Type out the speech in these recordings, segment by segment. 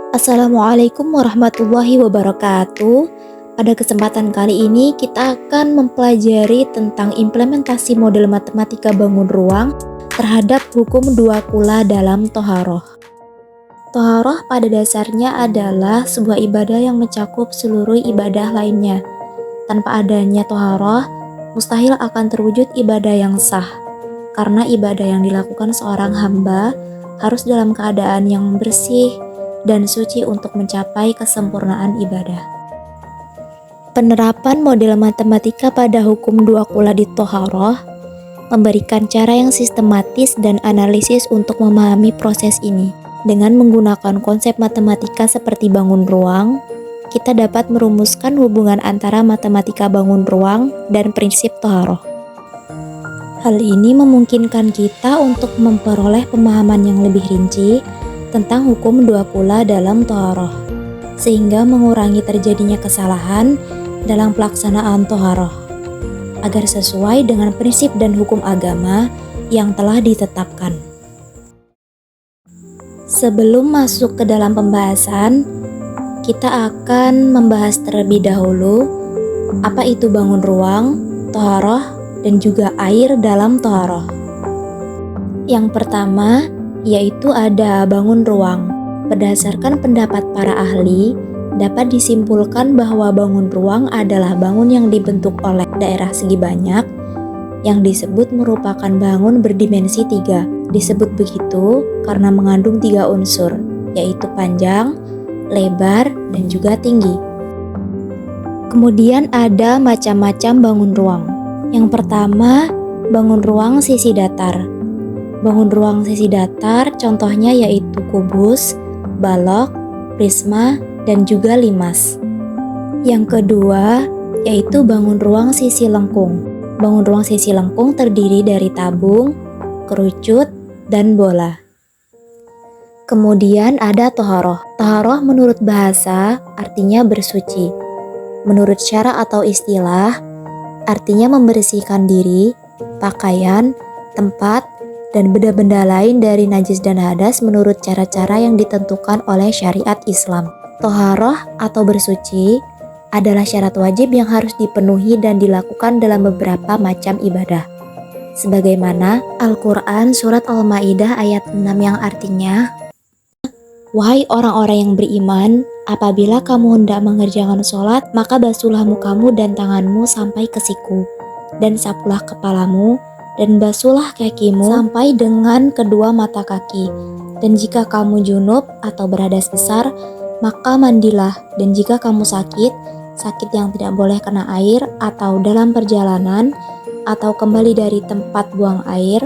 Assalamualaikum warahmatullahi wabarakatuh. Pada kesempatan kali ini kita akan mempelajari tentang implementasi model matematika bangun ruang terhadap hukum dua kula dalam toharoh. Toharoh pada dasarnya adalah sebuah ibadah yang mencakup seluruh ibadah lainnya. Tanpa adanya toharoh, mustahil akan terwujud ibadah yang sah. Karena ibadah yang dilakukan seorang hamba harus dalam keadaan yang bersih dan suci untuk mencapai kesempurnaan ibadah. Penerapan model matematika pada hukum dua kula di toharoh memberikan cara yang sistematis dan analisis untuk memahami proses ini. Dengan menggunakan konsep matematika seperti bangun ruang, kita dapat merumuskan hubungan antara matematika bangun ruang dan prinsip toharoh. Hal ini memungkinkan kita untuk memperoleh pemahaman yang lebih rinci tentang hukum dua kula dalam toharoh, sehingga mengurangi terjadinya kesalahan dalam pelaksanaan toharoh, agar sesuai dengan prinsip dan hukum agama yang telah ditetapkan. Sebelum masuk ke dalam pembahasan, kita akan membahas terlebih dahulu apa itu bangun ruang, toharoh, dan juga air dalam toharoh. Yang pertama, yaitu ada bangun ruang. Berdasarkan pendapat para ahli, dapat disimpulkan bahwa bangun ruang adalah bangun yang dibentuk oleh daerah segi banyak yang disebut merupakan bangun berdimensi 3. Disebut begitu karena mengandung 3 unsur, yaitu panjang, lebar, dan juga tinggi. Kemudian ada macam-macam bangun ruang. Yang pertama, bangun ruang sisi datar. Bangun ruang sisi datar contohnya yaitu kubus, balok, prisma, dan juga limas. Yang kedua yaitu bangun ruang sisi lengkung. Bangun ruang sisi lengkung terdiri dari tabung, kerucut, dan bola. Kemudian ada toharoh. Toharoh menurut bahasa artinya bersuci. Menurut syara atau istilah artinya membersihkan diri, pakaian, tempat, dan benda-benda lain dari najis dan hadas menurut cara-cara yang ditentukan oleh syariat Islam. Toharoh atau bersuci adalah syarat wajib yang harus dipenuhi dan dilakukan dalam beberapa macam ibadah. Sebagaimana Al-Quran Surat Al-Ma'idah ayat 6 yang artinya, "Wahai orang-orang yang beriman, apabila kamu hendak mengerjakan sholat, maka basuhlah mukamu dan tanganmu sampai ke siku, dan sapulah kepalamu, dan basuhlah kakimu sampai dengan kedua mata kaki. Dan jika kamu junub atau berhadas besar, maka mandilah. Dan jika kamu sakit yang tidak boleh kena air, atau dalam perjalanan, atau kembali dari tempat buang air,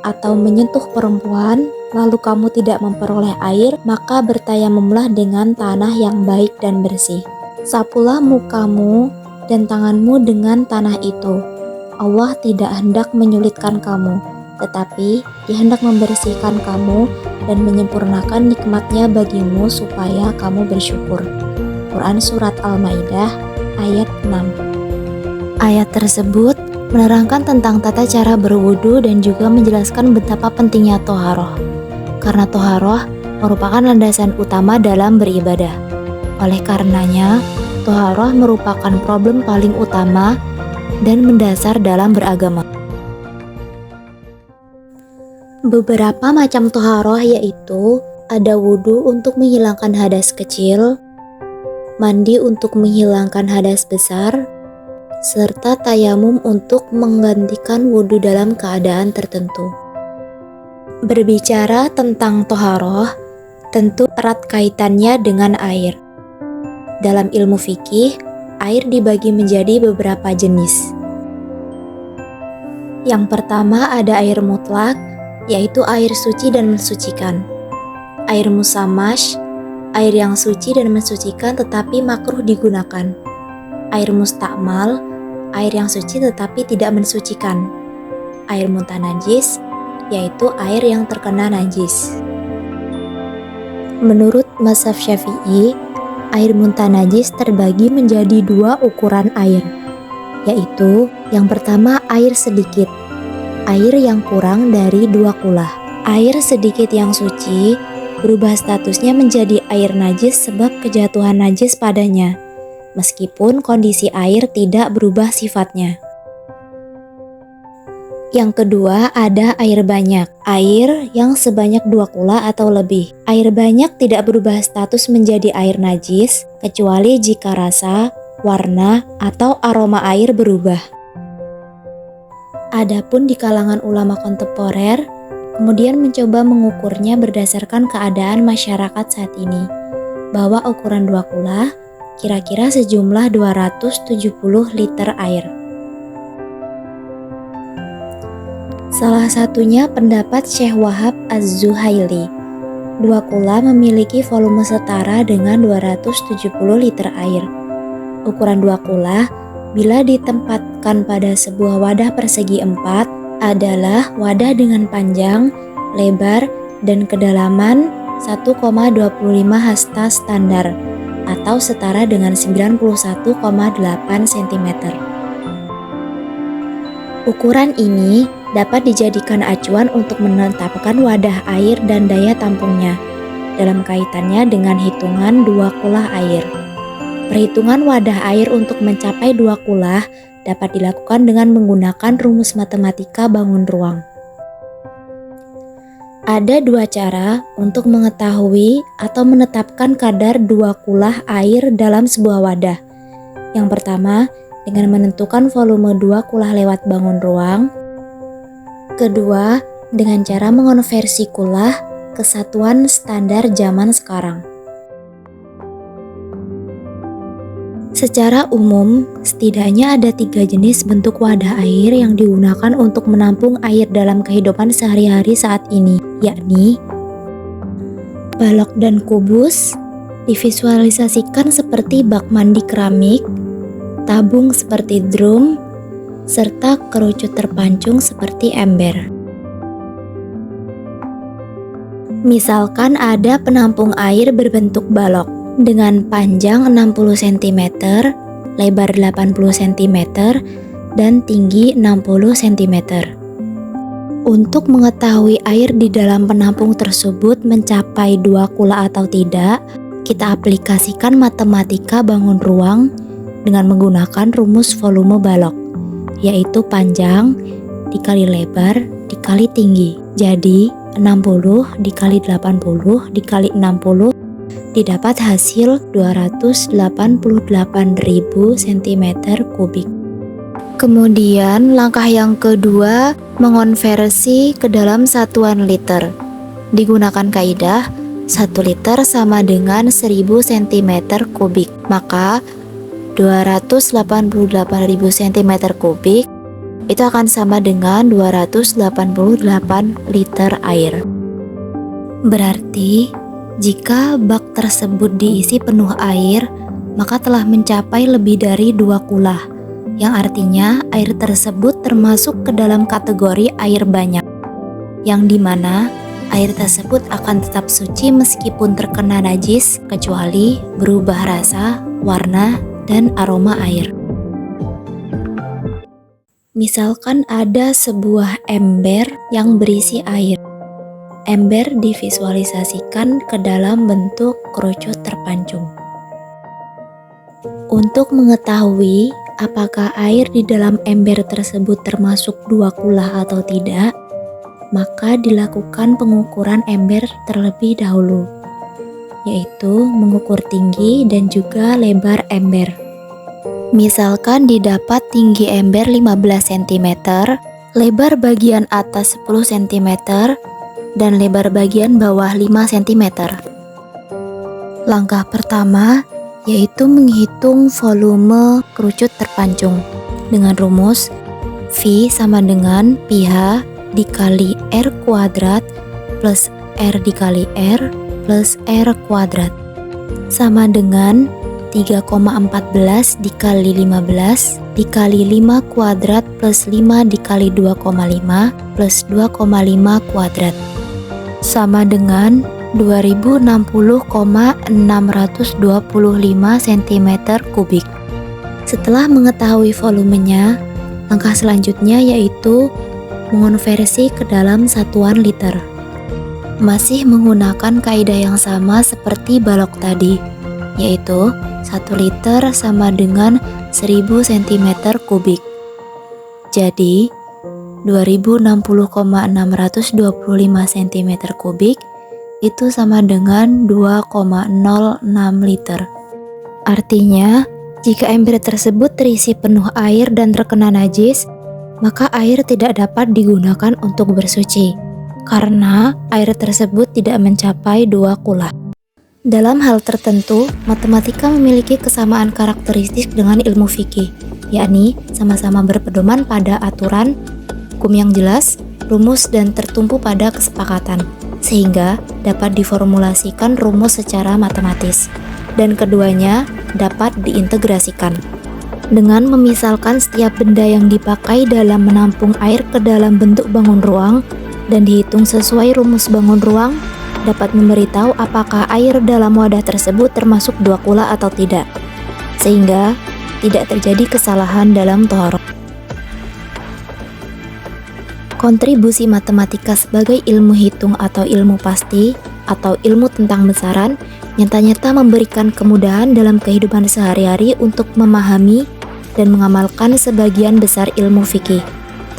atau menyentuh perempuan, lalu kamu tidak memperoleh air, maka bertayamumlah dengan tanah yang baik dan bersih. Sapulah mukamu dan tanganmu dengan tanah itu. Allah tidak hendak menyulitkan kamu, tetapi Dia hendak membersihkan kamu dan menyempurnakan nikmatnya bagimu supaya kamu bersyukur." Quran Surat Al-Ma'idah ayat 6. Ayat tersebut menerangkan tentang tata cara berwudu dan juga menjelaskan betapa pentingnya toharoh, karena toharoh merupakan landasan utama dalam beribadah. Oleh karenanya, toharoh merupakan problem paling utama dan mendasar dalam beragama. Beberapa macam toharoh yaitu ada wudu untuk menghilangkan hadas kecil, mandi untuk menghilangkan hadas besar, serta tayamum untuk menggantikan wudu dalam keadaan tertentu. Berbicara tentang toharoh, tentu erat kaitannya dengan air. Dalam ilmu fikih, air dibagi menjadi beberapa jenis. Yang pertama ada air mutlak, yaitu air suci dan mensucikan. Air musamash, air yang suci dan mensucikan tetapi makruh digunakan. Air mustakmal, air yang suci tetapi tidak mensucikan. Air mutanajis, yaitu air yang terkena najis. Menurut mazhab Syafi'i, air muntanajis terbagi menjadi 2 ukuran air, yaitu yang pertama air sedikit, air yang kurang dari 2 kula. Air sedikit yang suci berubah statusnya menjadi air najis sebab kejatuhan najis padanya, meskipun kondisi air tidak berubah sifatnya. Yang kedua ada air banyak, air yang sebanyak 2 kula atau lebih. Air banyak tidak berubah status menjadi air najis, kecuali jika rasa, warna, atau aroma air berubah. Adapun di kalangan ulama kontemporer, kemudian mencoba mengukurnya berdasarkan keadaan masyarakat saat ini, bahwa ukuran 2 kula kira-kira sejumlah 270 liter air. Salah satunya pendapat Syekh Wahab Az-Zuhaili. 2 kula memiliki volume setara dengan 270 liter air. Ukuran 2 kula bila ditempatkan pada sebuah wadah persegi 4 adalah wadah dengan panjang, lebar, dan kedalaman 1,25 hasta standar atau setara dengan 91,8 cm. Ukuran ini dapat dijadikan acuan untuk menetapkan wadah air dan daya tampungnya dalam kaitannya dengan hitungan 2 kulah air. Perhitungan wadah air untuk mencapai 2 kulah dapat dilakukan dengan menggunakan rumus matematika bangun ruang. Ada 2 cara untuk mengetahui atau menetapkan kadar 2 kulah air dalam sebuah wadah. Yang pertama, dengan menentukan volume 2 kulah lewat bangun ruang. Kedua, dengan cara mengonversi kulah ke satuan standar zaman sekarang. Secara umum, setidaknya ada 3 jenis bentuk wadah air yang digunakan untuk menampung air dalam kehidupan sehari-hari saat ini, yakni balok dan kubus, divisualisasikan seperti bak mandi keramik, tabung seperti drum, serta kerucut terpancung seperti ember. Misalkan ada penampung air berbentuk balok dengan panjang 60 cm, lebar 80 cm, dan tinggi 60 cm. Untuk mengetahui air di dalam penampung tersebut mencapai 2 kula atau tidak, kita aplikasikan matematika bangun ruang dengan menggunakan rumus volume balok, yaitu panjang dikali lebar dikali tinggi. Jadi 60 dikali 80 dikali 60 didapat hasil 288.000 cm3. Kemudian langkah yang kedua, mengonversi ke dalam satuan liter. Digunakan kaidah 1 liter sama dengan 1000 cm3. Maka 288.000 cm3 itu akan sama dengan 288 liter air. Berarti jika bak tersebut diisi penuh air, maka telah mencapai lebih dari 2 kulah, yang artinya air tersebut termasuk ke dalam kategori air banyak, yang dimana air tersebut akan tetap suci meskipun terkena najis, kecuali berubah rasa, warna, dan aroma air. Misalkan ada sebuah ember yang berisi air. Ember divisualisasikan ke dalam bentuk kerucut terpancung. Untuk mengetahui apakah air di dalam ember tersebut termasuk 2 kulah atau tidak, maka dilakukan pengukuran ember terlebih dahulu, yaitu mengukur tinggi dan juga lebar ember. Misalkan didapat tinggi ember 15 cm, lebar bagian atas 10 cm, dan lebar bagian bawah 5 cm. Langkah pertama yaitu menghitung volume kerucut terpancung dengan rumus V sama dengan πH dikali R kuadrat plus R dikali R plus R kuadrat sama dengan 3,14 dikali 15 dikali 5 kuadrat plus 5 dikali 2,5 plus 2,5 kuadrat sama dengan 2060,625 cm3. Setelah mengetahui volumenya, langkah selanjutnya yaitu mengonversi ke dalam satuan liter. masih menggunakan kaidah yang sama seperti balok tadi, yaitu 1 liter sama dengan 1000 cm kubik. Jadi, 2060,625 cm kubik itu sama dengan 2,06 liter. Artinya, jika ember tersebut terisi penuh air dan terkena najis, maka air tidak dapat digunakan untuk bersuci, karena air tersebut tidak mencapai 2 kula. Dalam hal tertentu, matematika memiliki kesamaan karakteristik dengan ilmu fikih, yakni sama-sama berpedoman pada aturan, hukum yang jelas, rumus dan tertumpu pada kesepakatan, sehingga dapat diformulasikan rumus secara matematis, dan keduanya dapat diintegrasikan. Dengan memisalkan setiap benda yang dipakai dalam menampung air ke dalam bentuk bangun ruang dan dihitung sesuai rumus bangun ruang, dapat memberitahu apakah air dalam wadah tersebut termasuk 2 kula atau tidak, sehingga tidak terjadi kesalahan dalam toharoh. Kontribusi matematika sebagai ilmu hitung atau ilmu pasti atau ilmu tentang besaran nyata-nyata memberikan kemudahan dalam kehidupan sehari-hari untuk memahami dan mengamalkan sebagian besar ilmu fikih.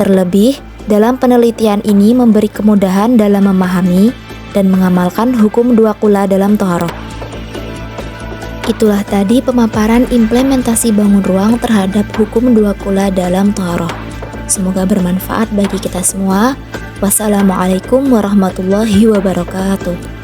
Terlebih, dalam penelitian ini memberi kemudahan dalam memahami dan mengamalkan hukum 2 kula dalam toharoh. Itulah tadi pemaparan implementasi bangun ruang terhadap hukum 2 kula dalam toharoh. Semoga bermanfaat bagi kita semua. Wassalamualaikum warahmatullahi wabarakatuh.